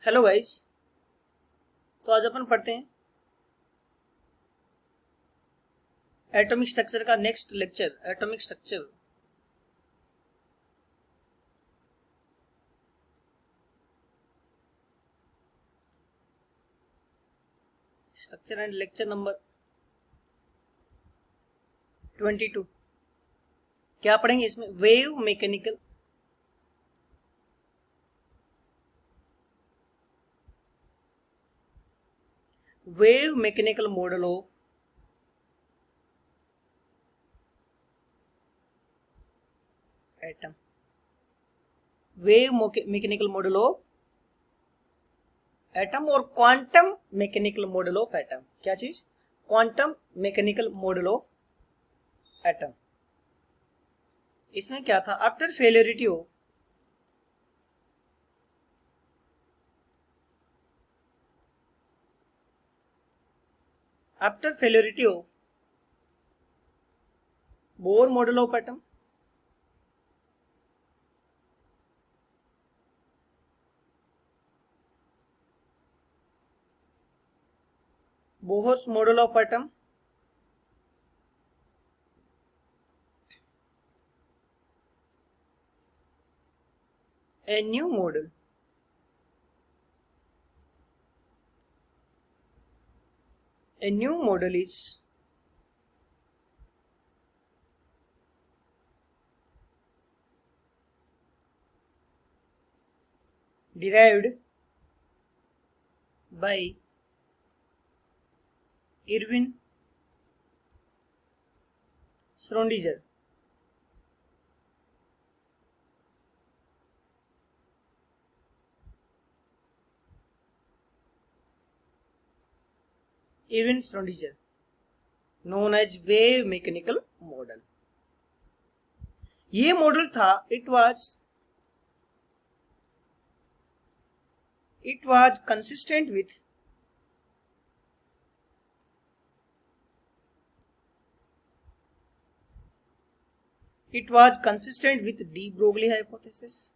Hello guys. तो आज अपन पढ़ते हैं एटॉमिक स्ट्रक्चर का next lecture. Atomic structure structure and lecture number 22। क्या पढ़ेंगे इसमें? Wave mechanical model of atom. Wave mechanical model of atom और quantum mechanical model of atom. क्या चीज? Quantum mechanical model of atom. इसमें क्या था? After failure of Bohr model of atom, Bohr's model of atom, a new model is derived by Erwin Schrödinger. Erwin Schrödinger, known as wave mechanical model. ये model था, it was consistent with de Broglie hypothesis.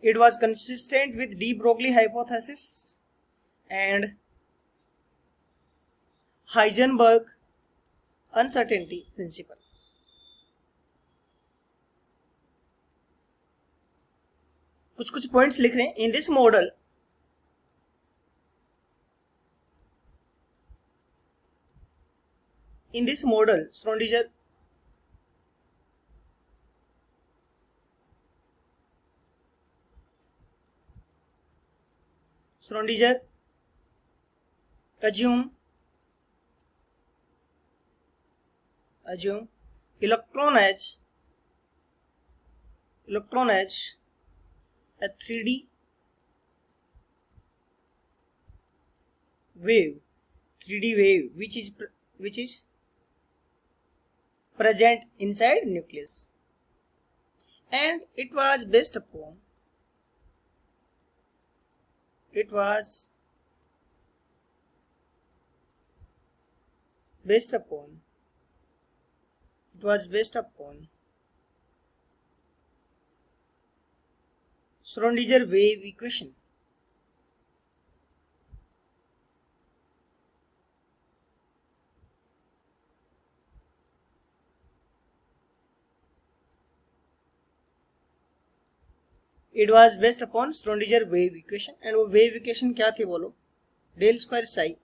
It was consistent with de Broglie hypothesis and Heisenberg uncertainty principle. कुछ points लिख रहे हैं। In this model Schrödinger assume electron as a 3D wave which is present inside nucleus, and it was based upon Schrödinger wave equation. It was based upon Schrödinger wave equation, and वो wave equation क्या थी बोलो? del square psi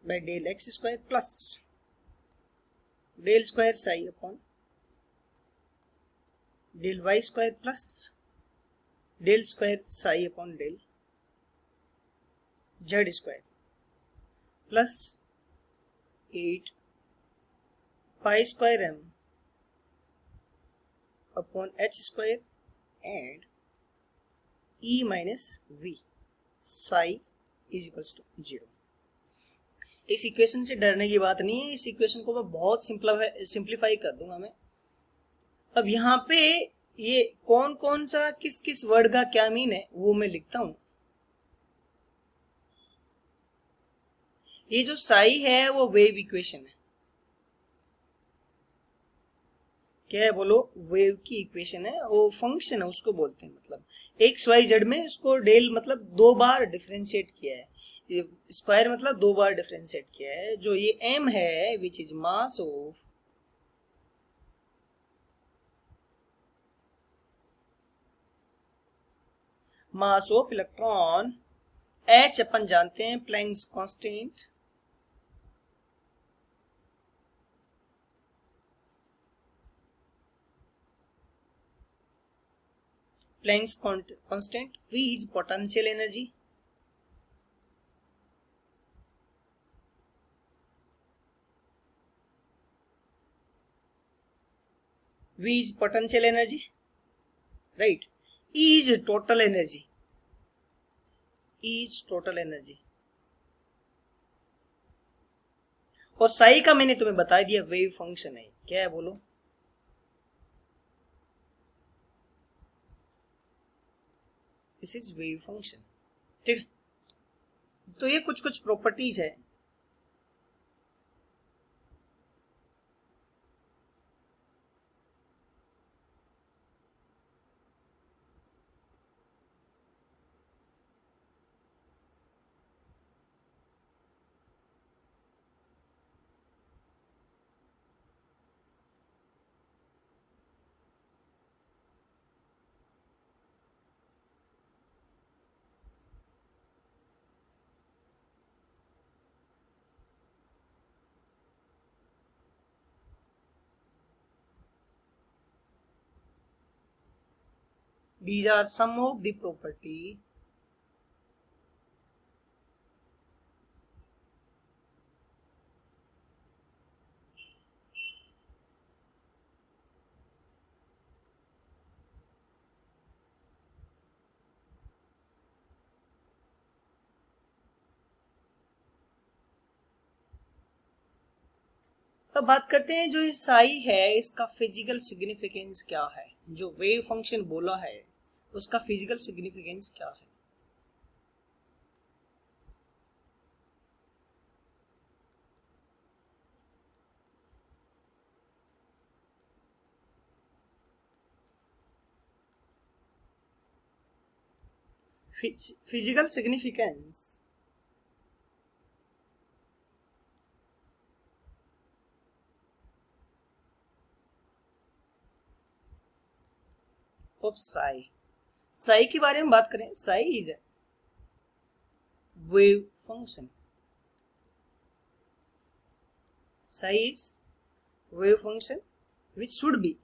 by del x square plus del square psi upon del y square plus del square psi upon del z square plus 8 pi square m upon h square and e minus v psi is equals to 0. इस equation से डरने की बात नहीं है। इस equation को मैं बहुत सिंप्लीफाई कर दूंगा मैं। अब यहाँ पे ये कौन कौन सा किस किस वर्ड का क्या मीन है वो मैं लिखता हूं। ये जो साई है वो वेव इक्वेशन है। क्या है बोलो? वेव की इक्वेशन है, वो फंक्शन है उसको बोलते हैं। मतलब एक्स वाई जेड में उसको डेल मतलब 2 बार डिफरेंशिएट किया है, ये स्क्वायर मतलब 2 बार डिफरेंशिएट किया है। जो ये एम है which is mass of electron, H अपन जानते हैं Planck's constant, Planck's constant, V is potential energy, V is potential energy, right? E is total energy, E is total energy। और साई का मैंने तुम्हें बता दिया वेव फंक्शन है। क्या है बोलो? This is wave function. ठीक है, तो ये कुछ कुछ प्रॉपर्टीज है। These are some of the property अब बात करते हैं जो ये साई है इसका फिजिकल सिग्निफिकेंस क्या है। जो वेव फंक्शन बोला है उसका फिजिकल सिग्निफिकेंस क्या है। Physical significance of Sai. Sai के बारे में बात करें, Sai is wave function, psi is wave function which should be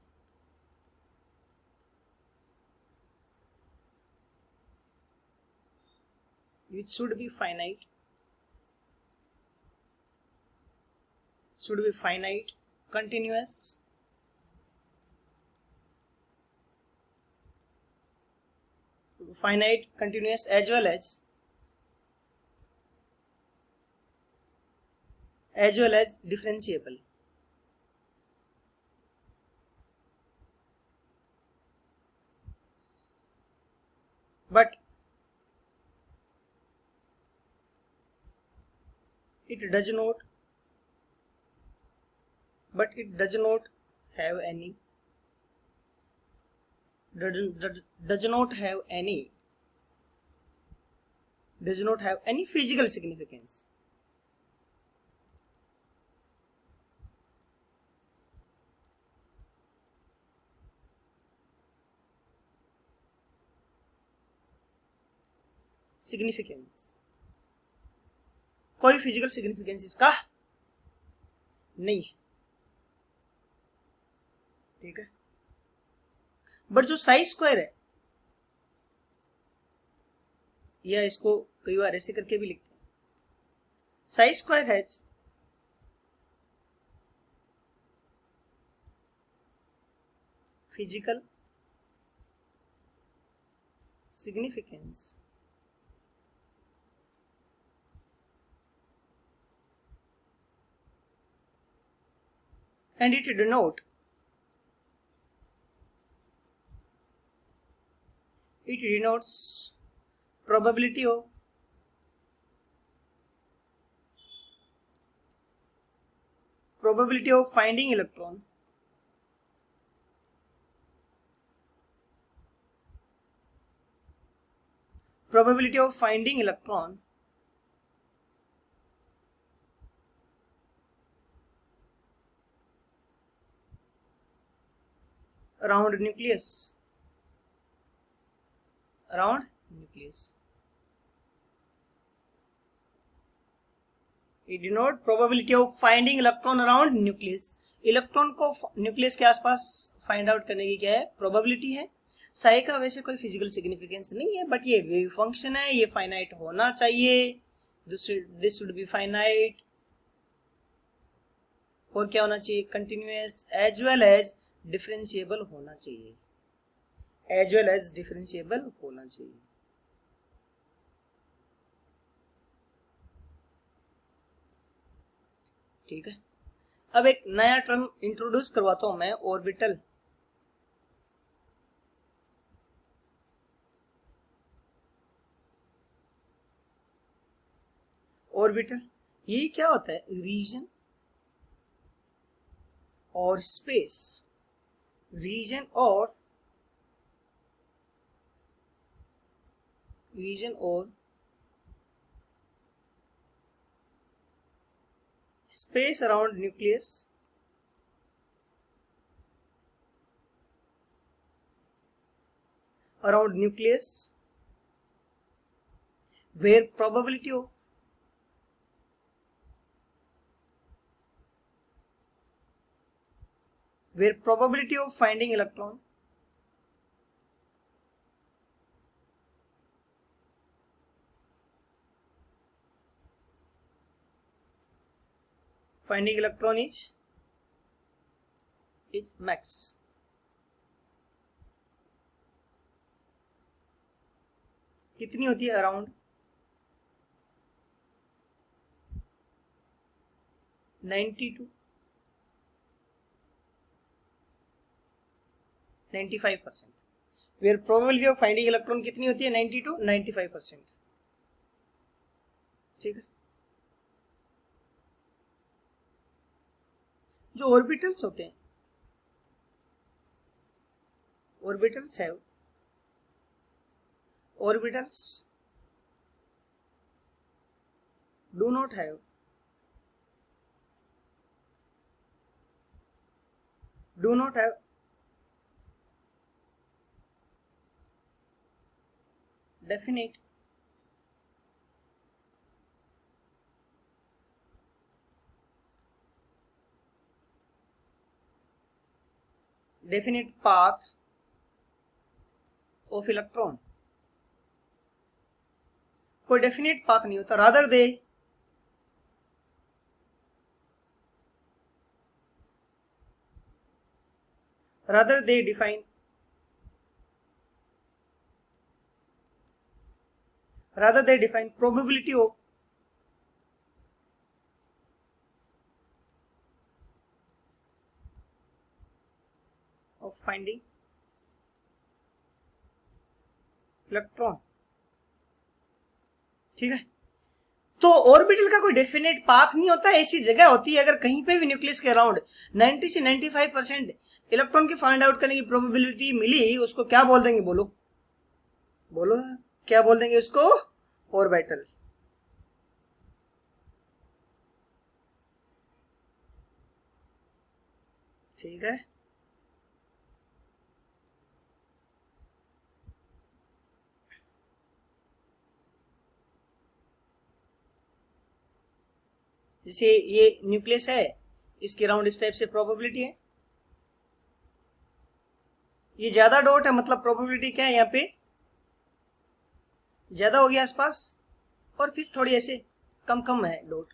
finite, continuous, as well as differentiable। But it does not have any physical significance। कोई फिजिकल सिग्निफिकेंस इसका नहीं है। ठीक है, बट जो साई स्क्वायर है, या इसको कई बार ऐसे करके भी लिखते हैं, Sai square has physical significance and it denotes probability of probability of finding electron around nucleus. We denote probability of finding electron around nucleus. Electron को न्यूक्लियस के आसपास फाइंड आउट करने की क्या है, प्रोबेबिलिटी है. साई का वैसे कोई फिजिकल सिग्निफिकेंस नहीं है, बट ये वेव फंक्शन है, ये फाइनाइट होना चाहिए. This should be finite. और क्या होना चाहिए, continuous as well as differentiable होना चाहिए. ठीक है. अब एक नया टर्म इंट्रोड्यूस करवाता हूं मैं, ऑर्बिटल. ये क्या होता है, रीजन और स्पेस. रीजन और space around nucleus where probability of finding electron is max. कितनी होती है, around 90 to 95%. Where probability of finding electron कितनी होती है, 90 to 95%. ठीक है. जो ऑर्बिटल्स होते हैं, orbitals do not have definite path of electron. कोई डेफिनेट पाथ नहीं होता. Rather they define probability of finding electron. ठीक है. तो ऑर्बिटल का कोई डेफिनेट पाथ नहीं होता, ऐसी जगह होती है अगर कहीं पे भी न्यूक्लियस के अराउंड 90 से 95% इलेक्ट्रॉन की फाइंड आउट करने की प्रोबेबिलिटी मिली, उसको क्या बोल देंगे, बोलो क्या बोल देंगे उसको, ऑर्बिटल. ठीक है. जैसे ये न्यूक्लियस है, इसके अराउंड इस टाइप से प्रोबेबिलिटी है. ये ज्यादा डॉट है, मतलब प्रोबेबिलिटी क्या है, यहाँ पे ज्यादा हो गया आसपास, और फिर थोड़ी ऐसे कम है डॉट.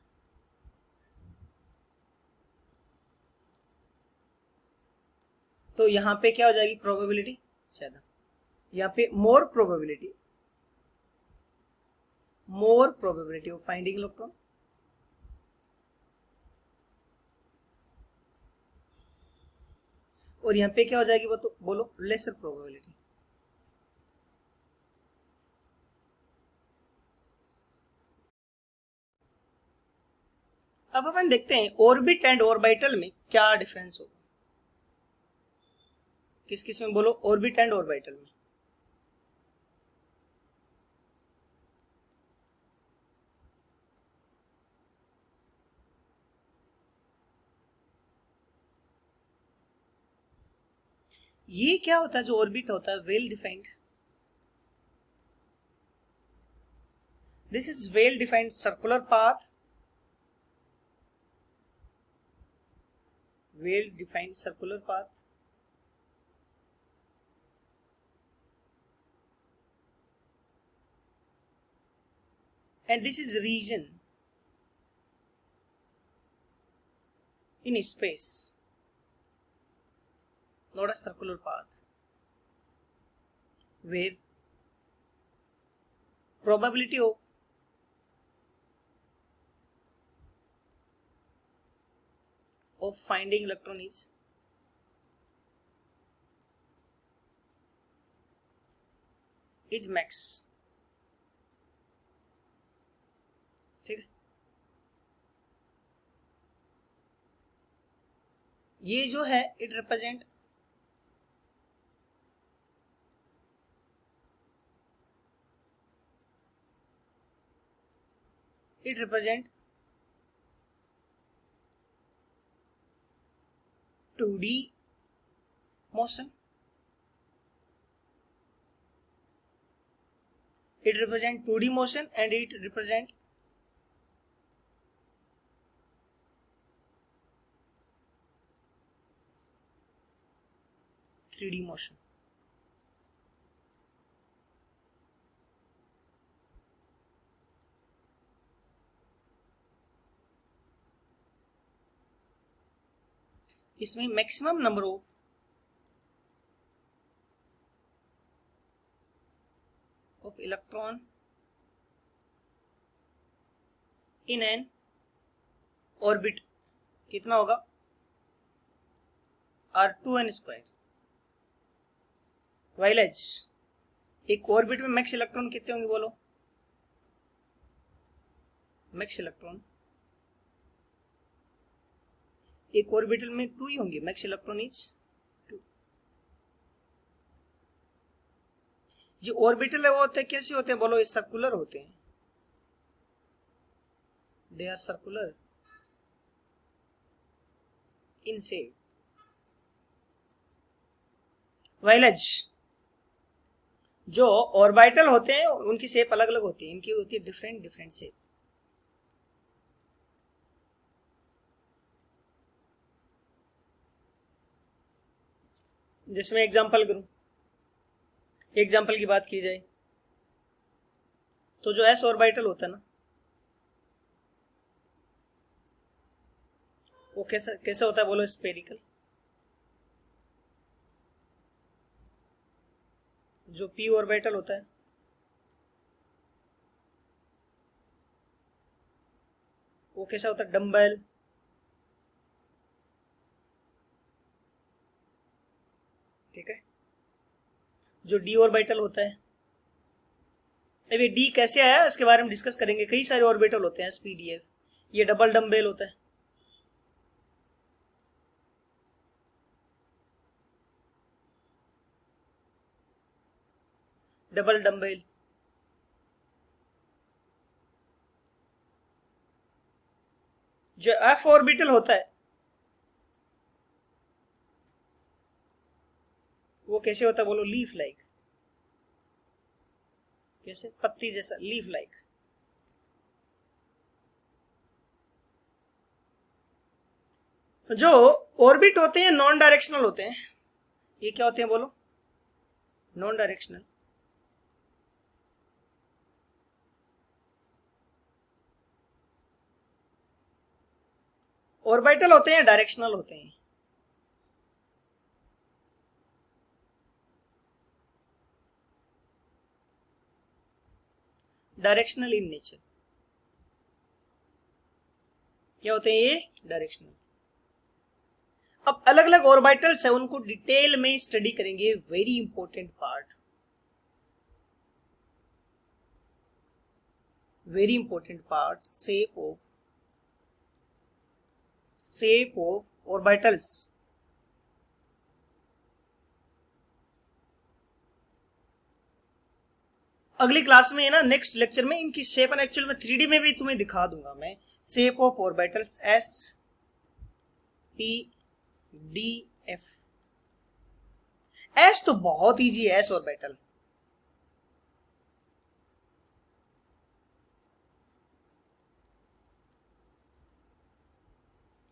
तो यहाँ पे क्या हो जाएगी, प्रोबेबिलिटी ज्यादा. यहाँ पे मोर प्रोबेबिलिटी ऑफ फाइंडिंग इलेक्ट्रॉन. और यहाँ पे क्या हो जाएगी, वो तो बोलो, लेसर प्रोबेबिलिटी. अब अपन देखते हैं ऑर्बिट एंड ऑर्बिटल में क्या डिफरेंस होगा। किस किस में बोलो, ऑर्बिट एंड ऑर्बिटल में। ये क्या होता है जो ऑर्बिट होता है, well defined, this is well defined circular path, well defined circular path, and this is region in space, not a circular path, where probability of finding electron is max। ठीक है, ये जो है it represent it represent 2D motion, it represent 2D motion and it represent 3D motion। इसमें maximum number of electron in an orbit कितना होगा, R2n²। वाइलेज एक orbit में मैक्स इलेक्ट्रॉन कितने होंगे बोलो, मैक्स इलेक्ट्रॉन एक ऑर्बिटल में 2 ही होंगे, मैक्स इलेक्ट्रॉन इज 2। जो ऑर्बिटल है वो होते हैं, कैसे होते हैं बोलो, ये सर्कुलर होते हैं, they are circular in shape. Whereas जो ऑर्बिटल होते हैं उनकी शेप अलग अलग होती है, इनकी होती है डिफरेंट डिफरेंट शेप। जिसमें एग्जांपल करूं, एग्जांपल की बात की जाए तो जो एस ऑर्बिटल होता है ना, वो कैसा कैसा होता है बोलो, स्फेरिकल। जो पी ऑर्बिटल होता है वो कैसा होता है, डम्बल। ठीक है, जो डी ऑर्बिटल होता है, अभी डी कैसे आया इसके बारे में डिस्कस करेंगे, कई सारे ऑर्बिटल होते हैं एसपीडीएफ, ये डबल डम्बेल होता है। डबल डम्बेल, जो एफ ऑर्बिटल होता है वो कैसे होता है बोलो, लीफ लाइक, कैसे पत्ती जैसा, लीफ लाइक। जो ऑर्बिट होते हैं नॉन डायरेक्शनल होते हैं, ये क्या होते हैं बोलो, नॉन डायरेक्शनल। ऑर्बिटल होते हैं डायरेक्शनल होते हैं। डायरेक्शनल इन नेचर, क्या होते हैं ये, डायरेक्शनल। अब अलग अलग ऑर्बिटल्स है उनको डिटेल में स्टडी करेंगे, very important part, very important part, shape of shape of orbitals. अगली क्लास में है ना, नेक्स्ट लेक्चर में इनकी शेप एंड एक्चुअल में 3D में भी तुम्हें दिखा दूंगा मैं। Shape of orbitals S P D F. S तो बहुत इजी है, एस ऑर्बिटल।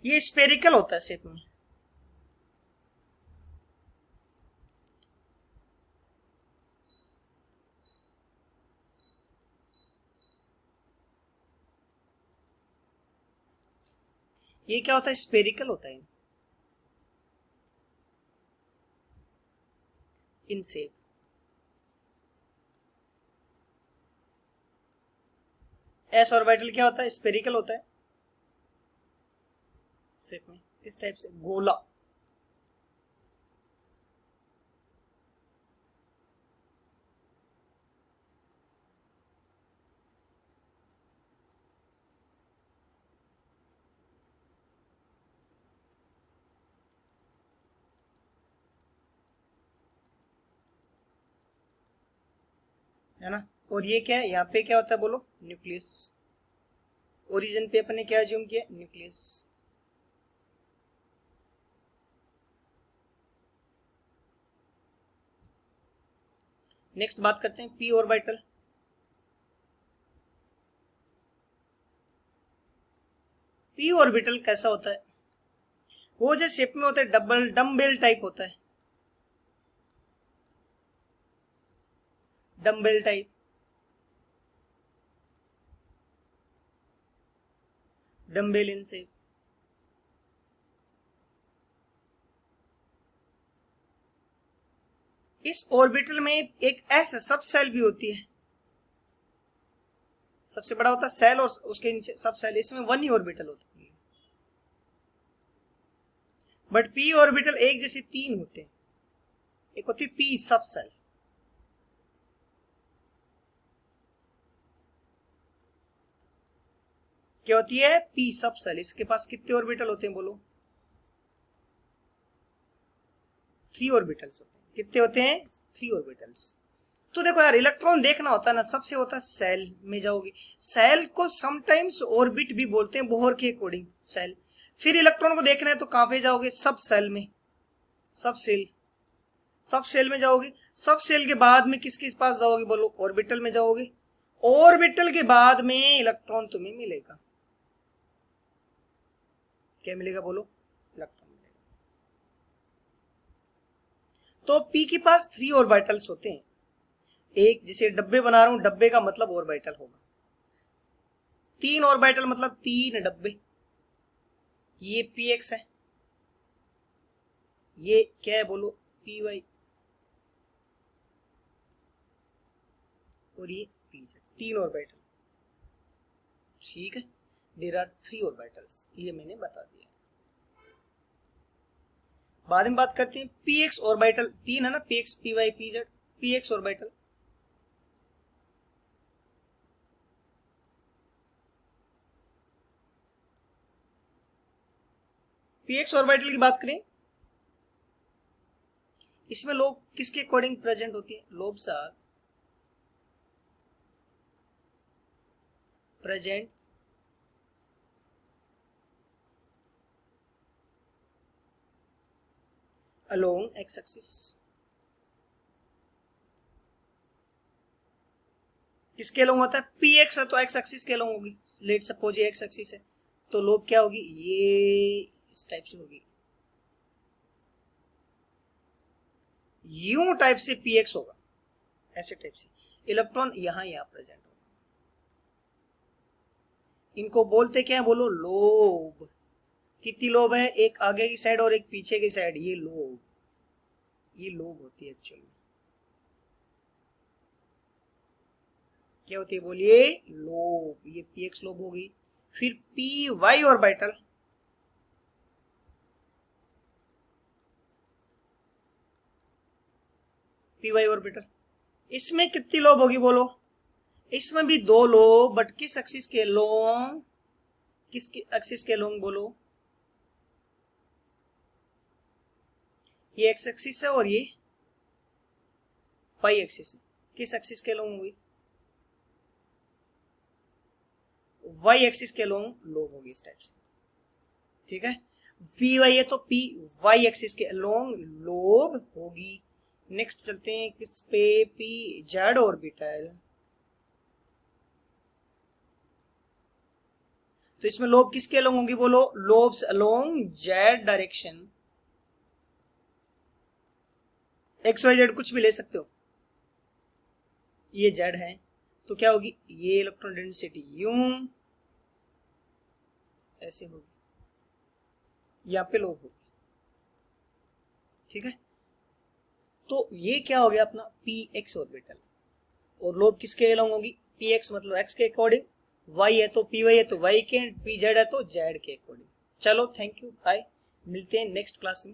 ये स्पेरिकल होता है शेप में। ये क्या होता है? स्पेरिकल होता है इन शेप। एस ऑर्बिटल क्या होता है? स्पेरिकल होता है शेप में, इस टाइप से गोला। है ना। और ये क्या है? यहाँ पे क्या होता है बोलो? न्यूक्लियस। ओरिजिन पे अपने क्या ज्यूम किया? न्यूक्लियस। नेक्स्ट बात करते हैं पी ऑर्बिटल। पी ऑर्बिटल कैसा होता है? वो जो शेप में होता है डबल डम्बेल टाइप होता है, dumbbell type, dumbbell in shape. इस ऑर्बिटल में एक ऐसा सब सेल भी होती है, सबसे बड़ा होता है सेल और उसके नीचे सब सेल। इसमें वन ही ऑर्बिटल होता है, बट पी ऑर्बिटल एक जैसे तीन होते हैं। एक होती है पी सब सेल, क्या होती है? पी सब सेल। इसके पास कितने ऑर्बिटल होते हैं बोलो? 3 ऑर्बिटल्स होते हैं। कितने होते हैं? 3 ऑर्बिटल्स। तो देखो यार, इलेक्ट्रॉन देखना होता है ना, सबसे होता है सेल में जाओगे। सेल को समटाइम्स ऑर्बिट भी बोलते हैं, बोहर के अकॉर्डिंग सेल। फिर इलेक्ट्रॉन को देखना है तो कहां पे जाओगे? सब सेल में, सब सेल। सब सेल में जाओगे। सब सेल के बाद में किसके पास जाओगे बोलो? ऑर्बिटल में जाओगे। ऑर्बिटल के बाद में इलेक्ट्रॉन तुम्हें मिलेगा। क्या मिलेगा बोलो? इलेक्ट्रॉन मिलेगा। तो पी के पास 3 ऑर्बिटल्स होते हैं। एक जिसे डब्बे बना रहा हूं, डब्बे का मतलब ऑर्बिटल होगा। 3 ऑर्बिटल मतलब 3 डब्बे। ये पी एक्स है, ये क्या है बोलो? पी वाई, और ये पी जेड। 3 ऑर्बिटल, ठीक है। देयर आर 3 ऑर्बिटल्स, ये मैंने बता दिया। बाद में बात करते हैं पी एक्स ऑर्बिटल। 3 है ना, P X, P Y, P Z. P X orbital, P X orbital की बात करें, इसमें लोब किसके अकॉर्डिंग प्रेजेंट होती है? Lobes are present along X axis. किसके अलोंग होता है? पी एक्स है तो एक्स एक्सिस के अलोंग होगी। लेट सपोज ये एक्स एक्सिस है, तो लोब क्या होगी? ये इस टाइप से होगी, यूं टाइप से पी एक्स होगा, ऐसे टाइप से। इलेक्ट्रॉन यहां प्रेजेंट होगा। इनको बोलते क्या है बोलो? लोब। कितनी लोब है? एक आगे की साइड और एक पीछे की साइड, ये लोब, ये लोब होती है एक्चुअली। क्या होती है बोलिए? लोब। ये पी एक्स लोब होगी। फिर P Y orbital, P Y orbital, इसमें कितनी लोब होगी बोलो? इसमें भी 2 लोब, बट किस एक्सिस के लोंग? किस एक्सिस के लोंग बोलो? ये एक्स एक्सिस है और ये पाई एक्सिस है। किस एक्सिस के लोग हुई? वाई एक्सिस के लोग लोब होगी इस टाइप से, ठीक है। पी वाई है तो पी वाई एक्सिस के अलोंग लोब होगी। नेक्स्ट चलते हैं किस पे? P Z orbital. तो इसमें लोब किसके अलोंग होंगी बोलो? Lobes along Z direction. X Y Z कुछ भी ले सकते हो। ये जेड है तो क्या होगी? ये इलेक्ट्रॉन डेंसिटी यूं ऐसे होगी, यहाँ पे लोब होगी, ठीक है। तो ये क्या हो गया अपना पी एक्स ऑर्बिटल। और लोब किसके अलोंग होगी? पी एक्स मतलब एक्स के अकॉर्डिंग, वाई है तो पी वाई है तो वाई के, पी जेड है तो जेड के अकॉर्डिंग। चलो थैंक यू, बाय, मिलते हैं नेक्स्ट क्लास में।